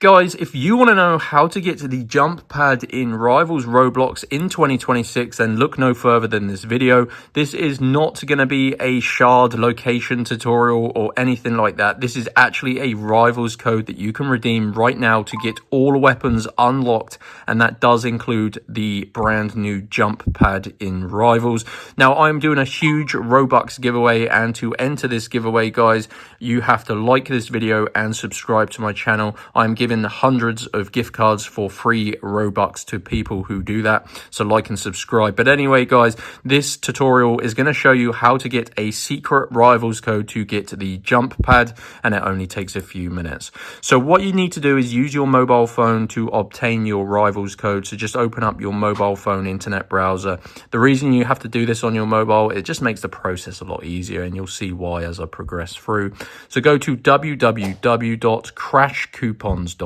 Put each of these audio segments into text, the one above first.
Guys, if you want to know how to get to the jump pad in Rivals Roblox in 2026, then look no further than this video. This is not going to be a shard location tutorial or anything like that. This is actually a Rivals code that you can redeem right now to get all weapons unlocked, and that does include the brand new jump pad in Rivals. Now, I'm doing a huge Robux giveaway, and to enter this giveaway, guys, you have to like this video and subscribe to my channel. I'm giving hundreds of gift cards for free Robux to people who do that, so like and subscribe. But anyway, guys, this tutorial is going to show you how to get a secret Rivals code to get the jump pad, and it only takes a few minutes. So what you need to do is use your mobile phone to obtain your Rivals code. So just open up your mobile phone internet browser. The reason you have to do this on your mobile, it just makes the process a lot easier, and you'll see why as I progress through. So go to www.crashcoupons.com,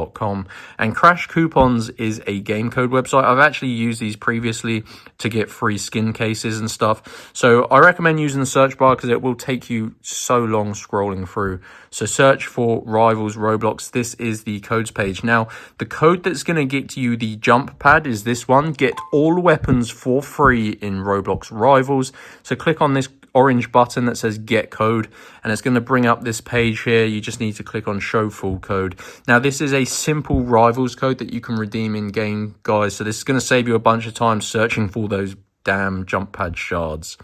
and Crash Coupons is a game code website. I've actually used these previously to get free skin cases and stuff, so I recommend using the search bar because it will take you so long scrolling through. So search for Rivals Roblox. This is the codes page. Now, the code that's going to get you the jump pad is this one: get all weapons for free in Roblox Rivals. So click on this orange button that says get code, and it's going to bring up this page here. You just need to click on show full code. Now, this is a simple Rivals code that you can redeem in game, guys, so this is going to save you a bunch of time searching for those damn jump pad shards.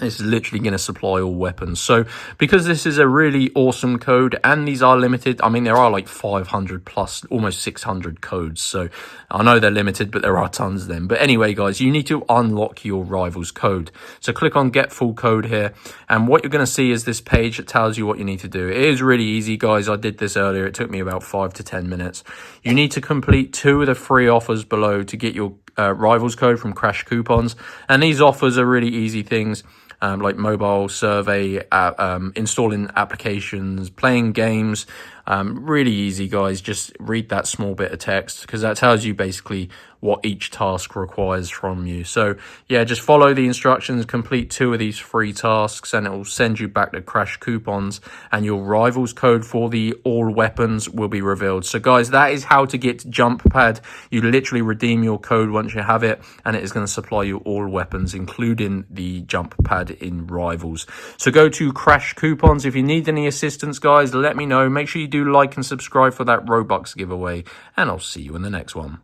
It's literally going to supply all weapons. So because this is a really awesome code and these are limited, I mean, there are like 500 plus, almost 600 codes. So I know they're limited, but there are tons of them. But anyway, guys, you need to unlock your Rivals code. So click on get full code here. And what you're going to see is this page that tells you what you need to do. It is really easy, guys. I did this earlier. It took me about 5 to 10 minutes. You need to complete 2 of the 3 offers below to get your Rivals code from Crash Coupons. And these offers are really easy things. Like mobile survey, installing applications, playing games. Really easy, guys. Just read that small bit of text because that tells you basically what each task requires from you. So yeah, just follow the instructions, complete 2 of these 3 tasks, and it will send you back to Crash Coupons, and your Rivals code for the all weapons will be revealed. So guys, that is how to get jump pad. You literally redeem your code once you have it, and it is going to supply you all weapons, including the jump pad in Rivals. So go to Crash Coupons. If you need any assistance, guys, let me know. Make sure you do like and subscribe for that Robux giveaway, and I'll see you in the next one.